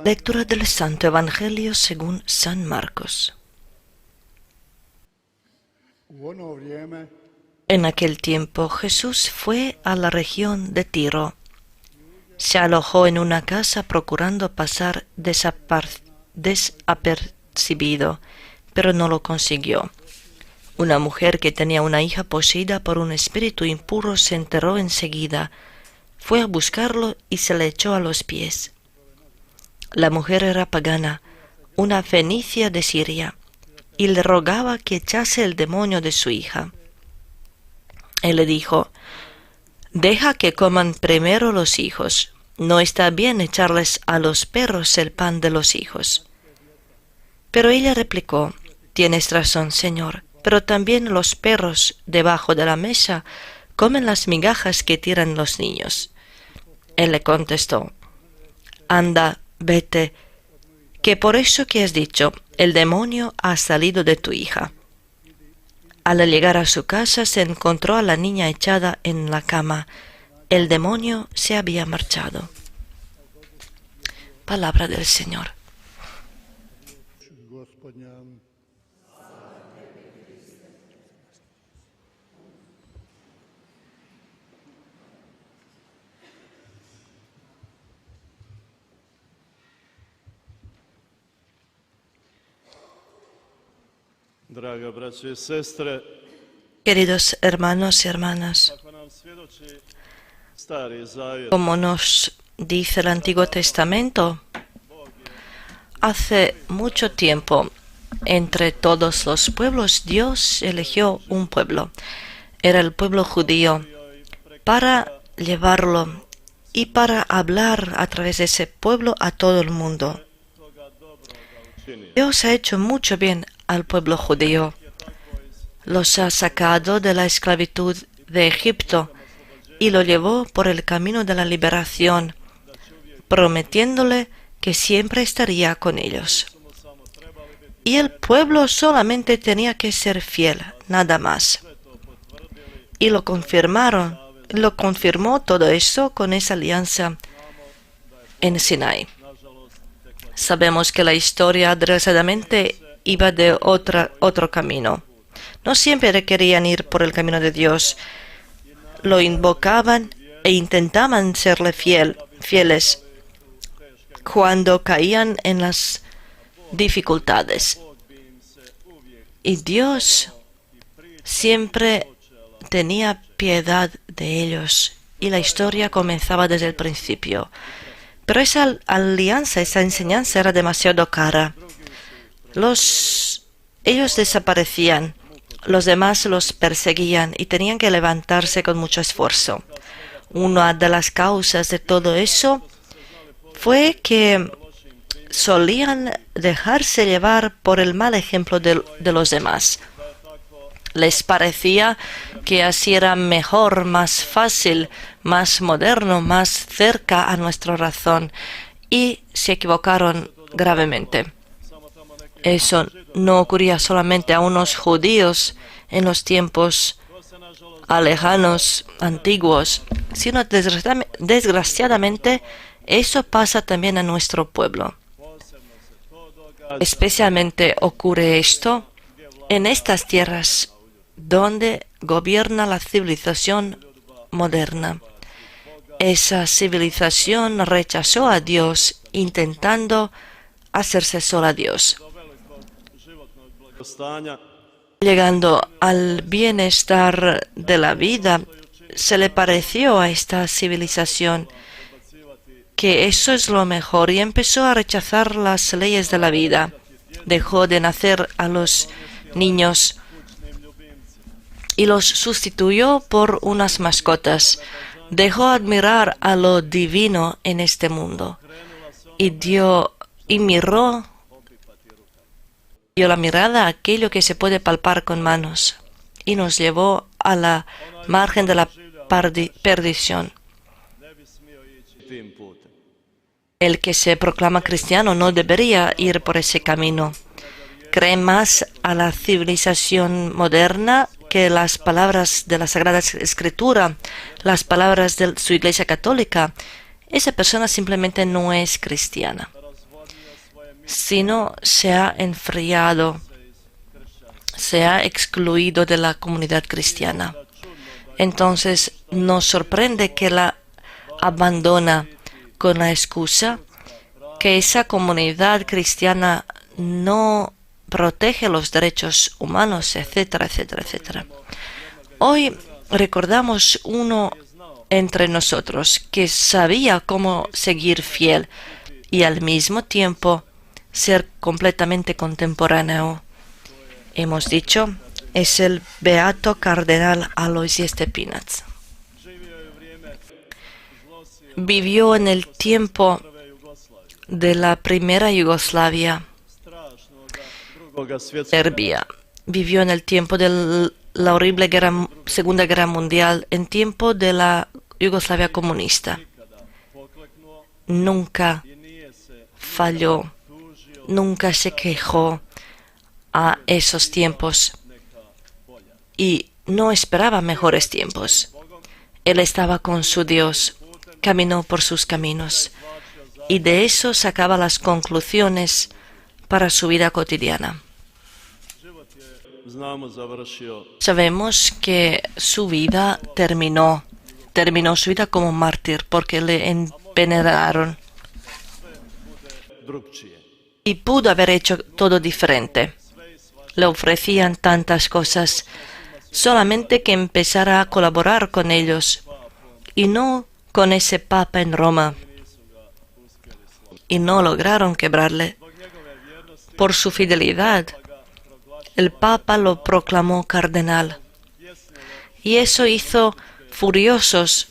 Lectura del Santo Evangelio según San Marcos. En aquel tiempo Jesús fue a la región de Tiro. Se alojó en una casa procurando pasar desapercibido, pero no lo consiguió. Una mujer que tenía una hija poseída por un espíritu impuro se enteró enseguida, fue a buscarlo y se le echó a los pies. La mujer era pagana, una fenicia de Siria, y le rogaba que echase el demonio de su hija. Él le dijo: «Deja que coman primero los hijos. No está bien echarles a los perros el pan de los hijos». Pero ella replicó: «Tienes razón, Señor, pero también los perros debajo de la mesa comen las migajas que tiran los niños». Él le contestó: «Anda, vete, que por eso que has dicho, el demonio ha salido de tu hija». Al llegar a su casa se encontró a la niña echada en la cama. El demonio se había marchado. Palabra del Señor. Queridos hermanos y hermanas, como nos dice el Antiguo Testamento, hace mucho tiempo, entre todos los pueblos, Dios eligió un pueblo. Era el pueblo judío, para llevarlo y para hablar a través de ese pueblo a todo el mundo. Dios ha hecho mucho bien al pueblo judío. Los ha sacado de la esclavitud de Egipto y lo llevó por el camino de la liberación, prometiéndole que siempre estaría con ellos. Y el pueblo solamente tenía que ser fiel, nada más. Y lo confirmó todo eso con esa alianza en Sinai. Sabemos que la historia, desgraciadamente, iba de otro camino. No siempre querían ir por el camino de Dios. Lo invocaban e intentaban serle fieles cuando caían en las dificultades. Y Dios siempre tenía piedad de ellos y la historia comenzaba desde el principio. Pero esa alianza, esa enseñanza era demasiado cara. Ellos desaparecían, los demás los perseguían y tenían que levantarse con mucho esfuerzo. Una de las causas de todo eso fue que solían dejarse llevar por el mal ejemplo de los demás. Les parecía que así era mejor, más fácil, más moderno, más cerca a nuestra razón, y se equivocaron gravemente. Eso no ocurría solamente a unos judíos en los tiempos lejanos, antiguos, sino desgraciadamente eso pasa también a nuestro pueblo. Especialmente ocurre esto en estas tierras donde gobierna la civilización moderna. Esa civilización rechazó a Dios intentando hacerse sola Dios. Llegando al bienestar de la vida, se le pareció a esta civilización que eso es lo mejor y empezó a rechazar las leyes de la vida. Dejó de nacer a los niños y los sustituyó por unas mascotas. Dejó admirar a lo divino en este mundo y dio la mirada a aquello que se puede palpar con manos y nos llevó a la margen de la perdición. El que se proclama cristiano no debería ir por ese camino. Cree más a la civilización moderna que las palabras de la Sagrada Escritura, las palabras de su Iglesia Católica. Esa persona simplemente no es cristiana. sino se ha enfriado, se ha excluido de la comunidad cristiana. Entonces nos sorprende que la abandona con la excusa que esa comunidad cristiana no protege los derechos humanos, etcétera, etcétera, etcétera. Hoy recordamos uno entre nosotros que sabía cómo seguir fiel y al mismo tiempo ser completamente contemporáneo. Hemos dicho, es el beato cardenal Alois Stepinac. Vivió en el tiempo de la primera Yugoslavia, Serbia. Vivió en el tiempo de la horrible Segunda Guerra Mundial, en tiempo de la Yugoslavia comunista. Nunca falló, nunca se quejó a esos tiempos y no esperaba mejores tiempos. Él estaba con su Dios, caminó por sus caminos y de eso sacaba las conclusiones para su vida cotidiana. Sabemos que su vida terminó su vida como mártir porque le envenenaron y pudo haber hecho todo diferente. Le ofrecían tantas cosas, solamente que empezara a colaborar con ellos y no con ese papa en Roma. Y no lograron quebrarle. Por su fidelidad, el papa lo proclamó cardenal. Y eso hizo furiosos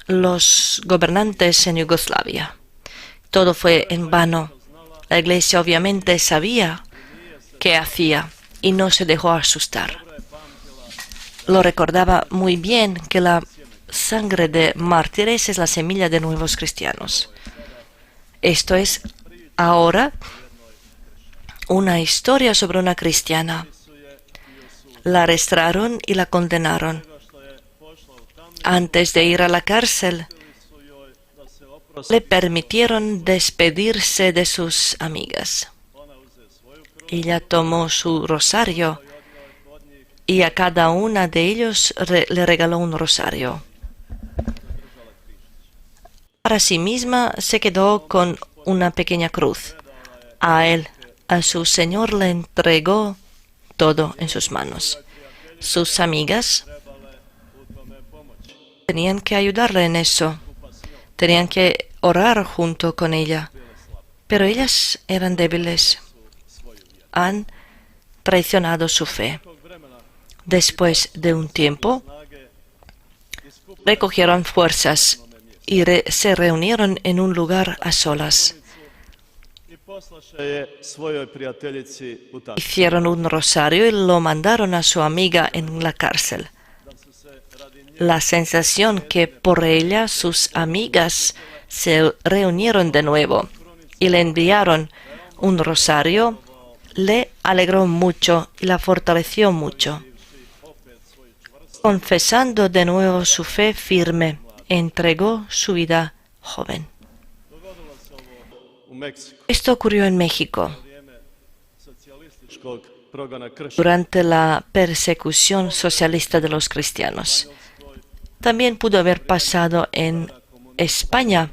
los gobernantes en Yugoslavia. Todo fue en vano. La Iglesia obviamente sabía qué hacía y no se dejó asustar. Lo recordaba muy bien que la sangre de mártires es la semilla de nuevos cristianos. Esto es ahora una historia sobre una cristiana. La arrestaron y la condenaron. Antes de ir a la cárcel, le permitieron despedirse de sus amigas. Ella tomó su rosario y a cada una de ellos le regaló un rosario. Para sí misma se quedó con una pequeña cruz. A él, a su Señor, le entregó todo en sus manos. Sus amigas tenían que ayudarle en eso. Tenían que orar junto con ella. Pero ellas eran débiles. Han traicionado su fe. Después de un tiempo, recogieron fuerzas y se reunieron en un lugar a solas. Hicieron un rosario y lo mandaron a su amiga en la cárcel. La sensación que por ella sus amigas se reunieron de nuevo y le enviaron un rosario le alegró mucho y la fortaleció mucho. Confesando de nuevo su fe firme, entregó su vida joven. Esto ocurrió en México durante la persecución socialista de los cristianos. También pudo haber pasado en España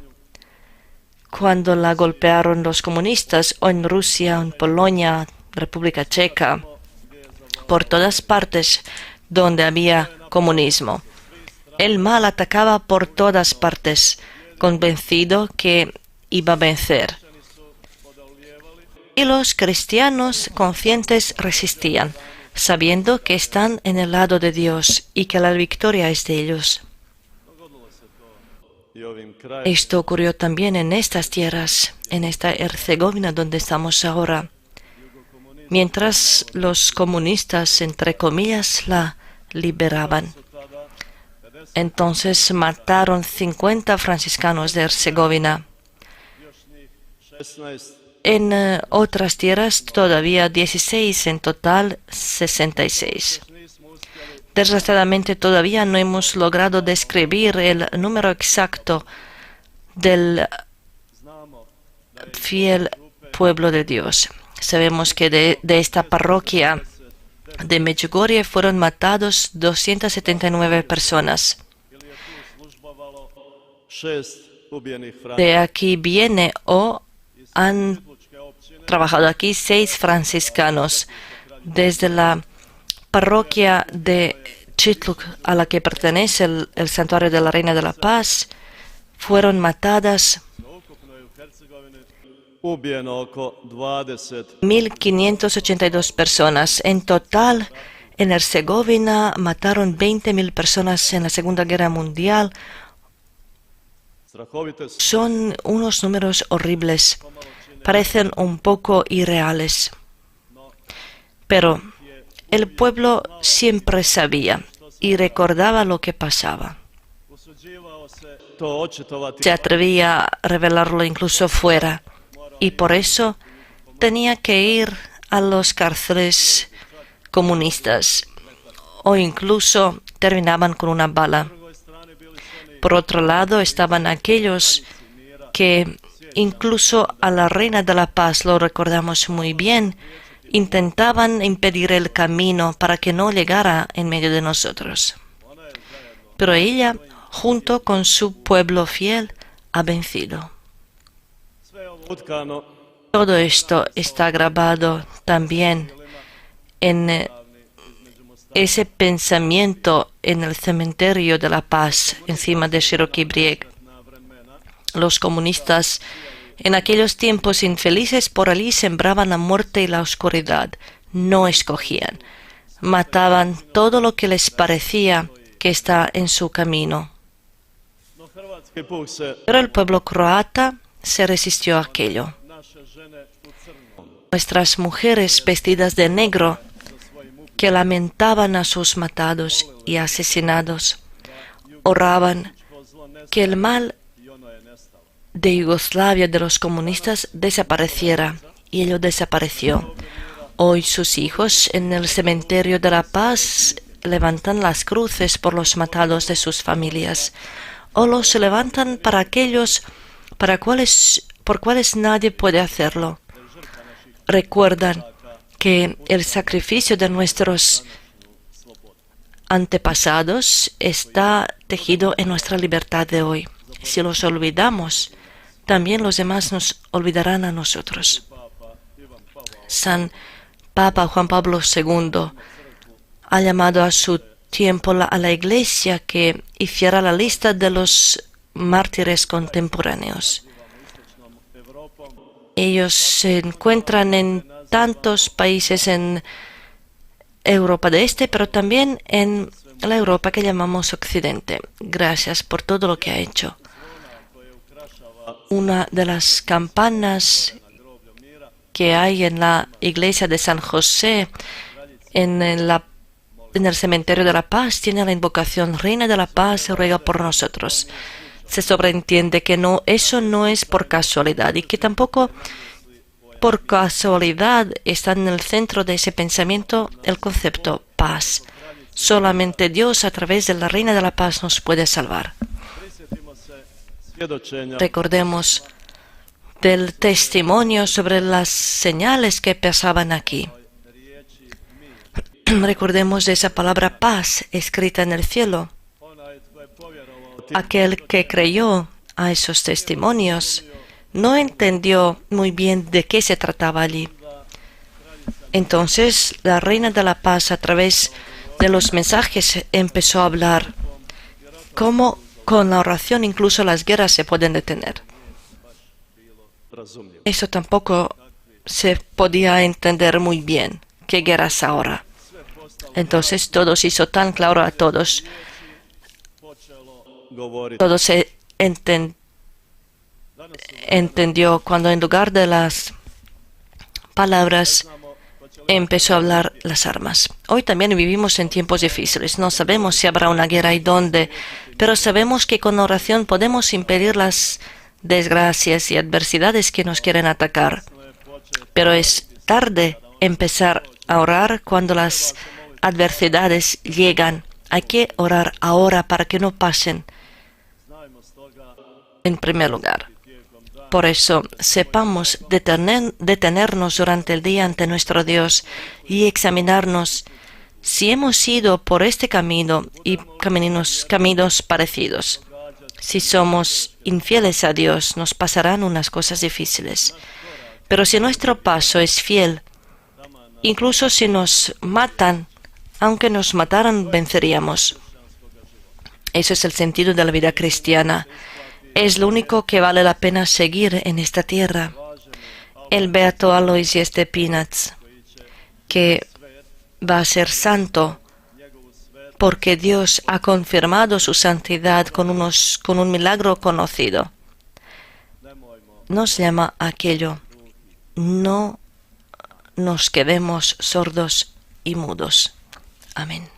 cuando la golpearon los comunistas, o en Rusia, en Polonia, República Checa, por todas partes donde había comunismo. El mal atacaba por todas partes, convencido que iba a vencer. Y los cristianos conscientes resistían, sabiendo que están en el lado de Dios y que la victoria es de ellos. Esto ocurrió también en estas tierras, en esta Herzegovina donde estamos ahora. Mientras los comunistas, entre comillas, la liberaban. Entonces mataron 50 franciscanos de Herzegovina. En otras tierras todavía 16, en total 66. Desgraciadamente todavía no hemos logrado describir el número exacto del fiel pueblo de Dios. Sabemos que de esta parroquia de Medjugorje fueron matados 279 personas. De aquí viene o han trabajado aquí 6 franciscanos. Desde la parroquia de Chitluk, a la que pertenece el Santuario de la Reina de la Paz, fueron matadas 1.582 personas. En total, en Herzegovina mataron 20.000 personas en la Segunda Guerra Mundial. Son unos números horribles. Parecen un poco irreales. Pero el pueblo siempre sabía y recordaba lo que pasaba. Se atrevía a revelarlo incluso fuera. Y por eso tenía que ir a los cárceles comunistas o incluso terminaban con una bala. Por otro lado estaban aquellos que incluso a la Reina de la Paz, lo recordamos muy bien, intentaban impedir el camino para que no llegara en medio de nosotros. Pero ella, junto con su pueblo fiel, ha vencido. Todo esto está grabado también en ese pensamiento en el cementerio de la Paz, encima de Široki Brijeg. Los comunistas en aquellos tiempos infelices por allí sembraban la muerte y la oscuridad. No escogían. Mataban todo lo que les parecía que está en su camino. Pero el pueblo croata se resistió a aquello. Nuestras mujeres vestidas de negro que lamentaban a sus matados y asesinados, oraban que el mal de Yugoslavia de los comunistas desapareciera, y ello desapareció. Hoy sus hijos en el cementerio de la Paz levantan las cruces por los matados de sus familias, o los levantan para aquellos por cuales nadie puede hacerlo. Recuerdan que el sacrificio de nuestros antepasados está tejido en nuestra libertad de hoy. Si los olvidamos, también los demás nos olvidarán a nosotros. San Papa Juan Pablo II ha llamado a su tiempo a la Iglesia que hiciera la lista de los mártires contemporáneos. Ellos se encuentran en tantos países en Europa de Este, pero también en la Europa que llamamos Occidente. Gracias por todo lo que ha hecho. Una de las campanas que hay en la iglesia de San José, en el cementerio de la Paz, tiene la invocación Reina de la Paz, ruega por nosotros. Se sobreentiende que eso no es por casualidad y que tampoco por casualidad está en el centro de ese pensamiento el concepto paz. Solamente Dios a través de la Reina de la Paz nos puede salvar. Recordemos del testimonio sobre las señales que pasaban aquí. Recordemos de esa palabra paz escrita en el cielo. Aquel que creyó a esos testimonios no entendió muy bien de qué se trataba allí. Entonces la Reina de la Paz, a través de los mensajes, empezó a hablar cómo con la oración incluso las guerras se pueden detener. Eso tampoco se podía entender muy bien. ¿Qué guerras ahora? Entonces todo se hizo tan claro a todos. Todo se entendió cuando en lugar de las palabras empezó a hablar las armas. Hoy también vivimos en tiempos difíciles. No sabemos si habrá una guerra y dónde, pero sabemos que con oración podemos impedir las desgracias y adversidades que nos quieren atacar. Pero es tarde empezar a orar cuando las adversidades llegan. Hay que orar ahora para que no pasen. En primer lugar, Por eso, sepamos detenernos durante el día ante nuestro Dios y examinarnos si hemos ido por este camino y caminos parecidos. Si somos infieles a Dios, nos pasarán unas cosas difíciles. Pero si nuestro paso es fiel, incluso si nos matan, aunque nos mataran, venceríamos. Eso es el sentido de la vida cristiana. Es lo único que vale la pena seguir en esta tierra. El beato Aloysius Stepinac, que va a ser santo porque Dios ha confirmado su santidad con un milagro conocido, nos llama a aquello: no nos quedemos sordos y mudos. Amén.